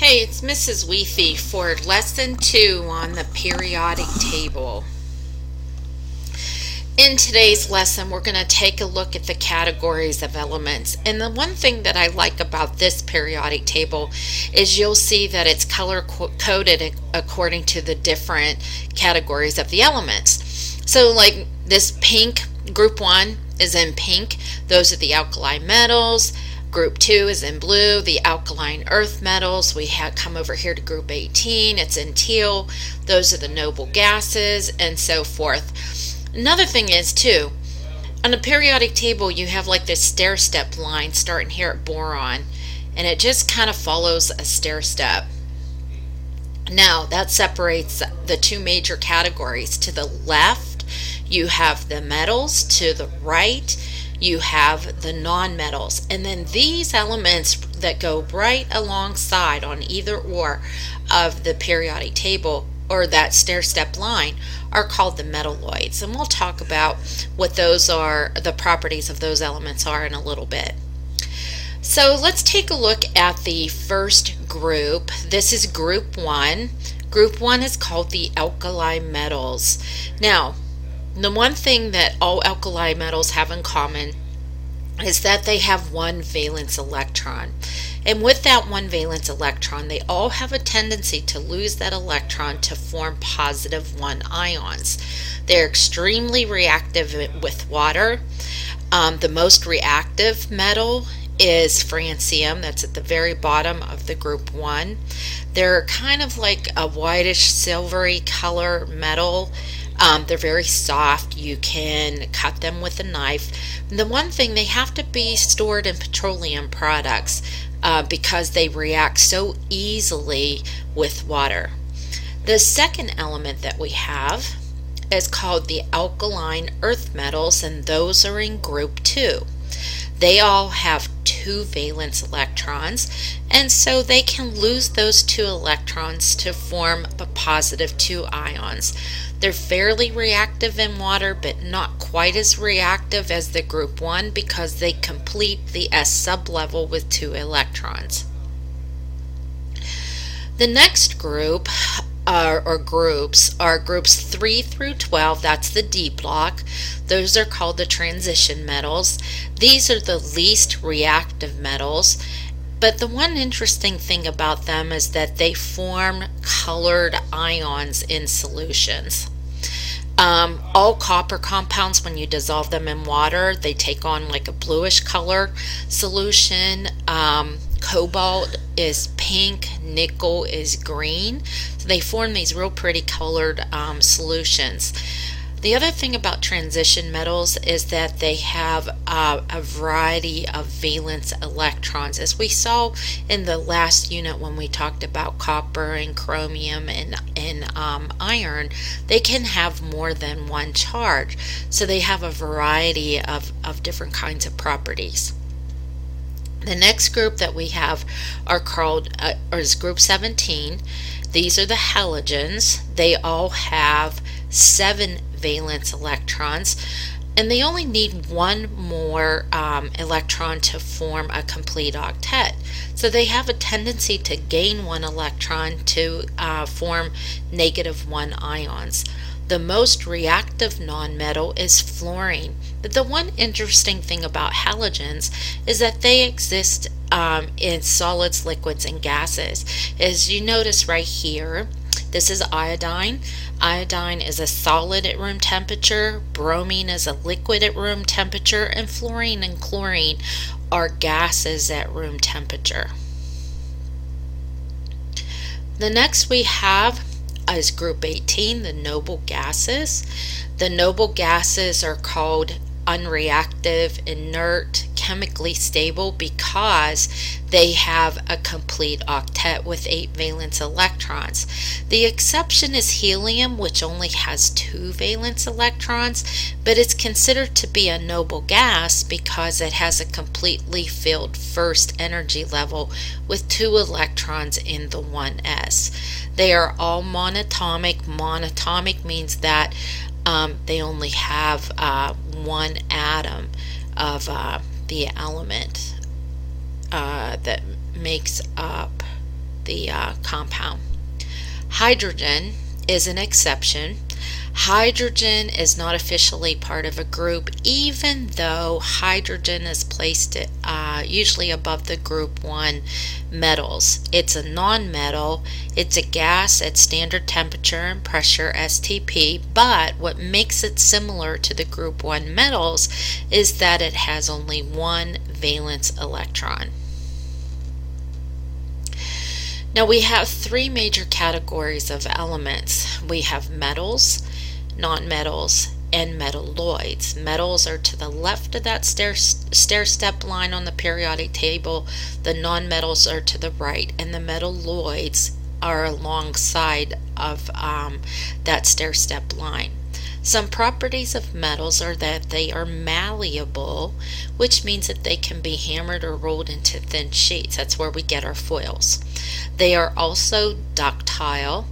Hey, it's Mrs. Weethy for Lesson 2 on the periodic table. In today's lesson, we're going to take a look at the categories of elements. And the one thing that I like about this periodic table is you'll see that it's color coded according to the different categories of the elements. So like this pink, group 1 is in pink. Those are the alkali metals. Group 2 is in blue, the alkaline earth metals. We have come over here to group 18, it's in teal. Those are the noble gases and so forth. Another thing is too, on the periodic table you have like this stair step line starting here at boron, and it just kind of follows a stair step. Now that separates the two major categories. To the left you have the metals, to the right you have the non-metals, and then these elements that go right alongside on either or of the periodic table or that stair step line are called the metalloids, and we'll talk about what those are, the properties of those elements are, in a little bit. So let's take a look at the first group. This is group 1. Group 1 is called the alkali metals. Now, the one thing that all alkali metals have in common is that they have one valence electron. And with that one valence electron, they all have a tendency to lose that electron to form positive 1 ions. They're extremely reactive with water. The most reactive metal is francium. That's at the very bottom of the group 1. They're kind of like a whitish silvery color metal. They're very soft. You can cut them with a knife. And the one thing, they have to be stored in petroleum products because they react so easily with water. The second element that we have is called the alkaline earth metals, and those are in group 2. They all have 2 valence electrons, and so they can lose those 2 electrons to form the positive 2 ions. They're fairly reactive in water, but not quite as reactive as the group 1 because they complete the S sublevel with 2 electrons. The next group or groups are groups 3 through 12. That's the D block. Those are called the transition metals. These are the least reactive metals, but the one interesting thing about them is that they form colored ions in solutions. All copper compounds, when you dissolve them in water, they take on like a bluish color solution. Cobalt is pink, nickel is green. So they form these real pretty colored solutions. The other thing about transition metals is that they have a variety of valence electrons. As we saw in the last unit when we talked about copper and chromium and iron, they can have more than one charge. So they have a variety of different kinds of properties. The next group that we have are called, is group 17. These are the halogens. They all have 7 valence electrons, and they only need one more electron to form a complete octet. So they have a tendency to gain 1 electron to form negative 1 ions. The most reactive nonmetal is fluorine. But the one interesting thing about halogens is that they exist in solids, liquids, and gases. As you notice right here, this is iodine. Iodine is a solid at room temperature, bromine is a liquid at room temperature, and fluorine and chlorine are gases at room temperature. The next we have is group 18, the noble gases. The noble gases are called unreactive, inert, chemically stable because they have a complete octet with 8 valence electrons. The exception is helium, which only has 2 valence electrons, but it's considered to be a noble gas because it has a completely filled first energy level with 2 electrons in the 1s. They are all monatomic. Monatomic means that they only have 1 atom of the element that makes up the compound. Hydrogen is an exception. Hydrogen is not officially part of a group, even though hydrogen is placed usually above the group 1 metals. It's a nonmetal. It's a gas at standard temperature and pressure, STP, but what makes it similar to the group 1 metals is that it has only one valence electron. Now we have three major categories of elements. We have metals, nonmetals, and metalloids. Metals are to the left of that stair-step line on the periodic table. The nonmetals are to the right, and the metalloids are alongside of that stair-step line. Some properties of metals are that they are malleable, which means that they can be hammered or rolled into thin sheets. That's where we get our foils. They are also ductile,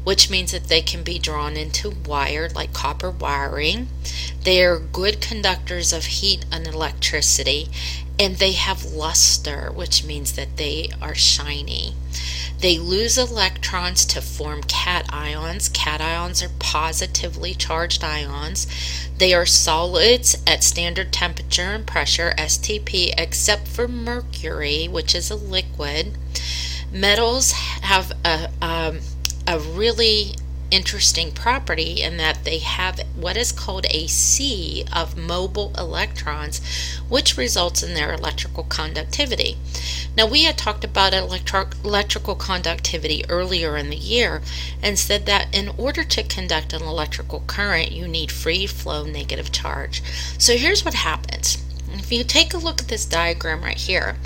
which means that they can be drawn into wire like copper wiring. They are good conductors of heat and electricity, and they have luster, which means that they are shiny. They lose electrons to form cations. Cations are positively charged ions. They are solids at standard temperature and pressure, STP, except for mercury, which is a liquid. Metals have a really interesting property in that they have what is called a sea of mobile electrons, which results in their electrical conductivity. Now, we had talked about electrical conductivity earlier in the year and said that in order to conduct an electrical current, you need free flow negative charge. So here's what happens. If you take a look at this diagram right here,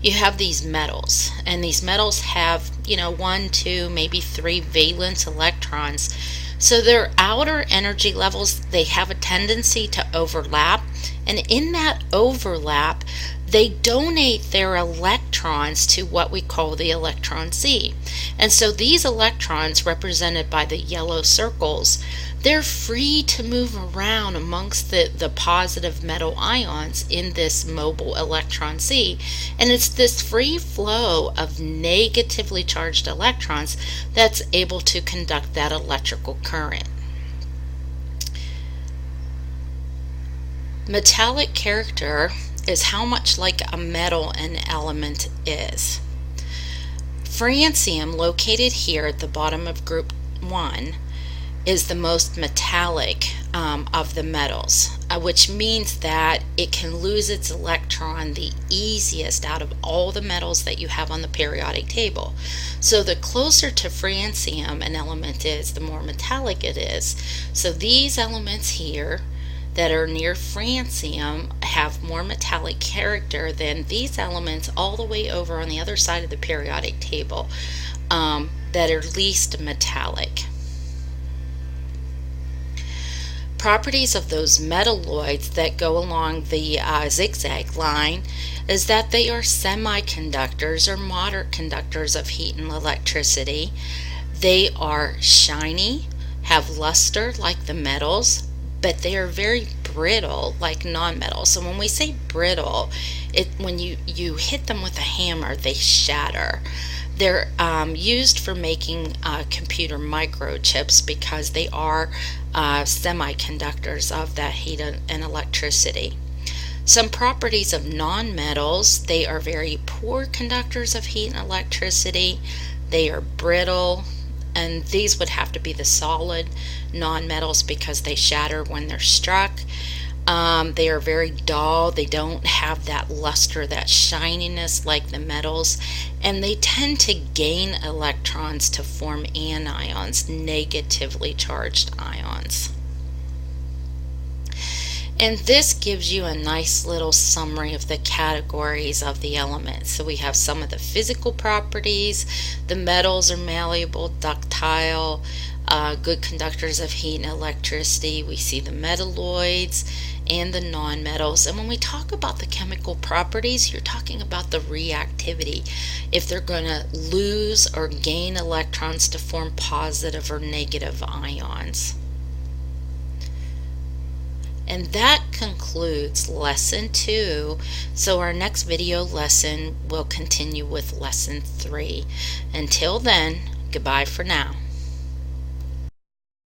you have these metals, and these metals have, 1, 2, maybe 3 valence electrons. So their outer energy levels, they have a tendency to overlap, and in that overlap, they donate their electrons to what we call the electron sea. And so these electrons, represented by the yellow circles, they're free to move around amongst the positive metal ions in this mobile electron sea. And it's this free flow of negatively charged electrons that's able to conduct that electrical current. Metallic character is how much like a metal an element is. Francium, located here at the bottom of group 1, is the most metallic of the metals, which means that it can lose its electron the easiest out of all the metals that you have on the periodic table. So the closer to francium an element is, the more metallic it is. So these elements here that are near francium have more metallic character than these elements all the way over on the other side of the periodic table that are least metallic. Properties of those metalloids that go along the zigzag line is that they are semiconductors or moderate conductors of heat and electricity. They are shiny, have luster like the metals, but they are very brittle like nonmetals. So when we say brittle, when you hit them with a hammer, they shatter. They're used for making computer microchips because they are semiconductors of that heat and electricity. Some properties of nonmetals: they are very poor conductors of heat and electricity. They are brittle, and these would have to be the solid nonmetals because they shatter when they're struck. They are very dull. They don't have that luster, that shininess like the metals, and they tend to gain electrons to form anions, negatively charged ions. And this gives you a nice little summary of the categories of the elements. So we have some of the physical properties. The metals are malleable, ductile, good conductors of heat and electricity. We see the metalloids and the nonmetals. And when we talk about the chemical properties, you're talking about the reactivity. If they're going to lose or gain electrons to form positive or negative ions. And that concludes lesson 2. So our next video lesson will continue with lesson 3. Until then, goodbye for now.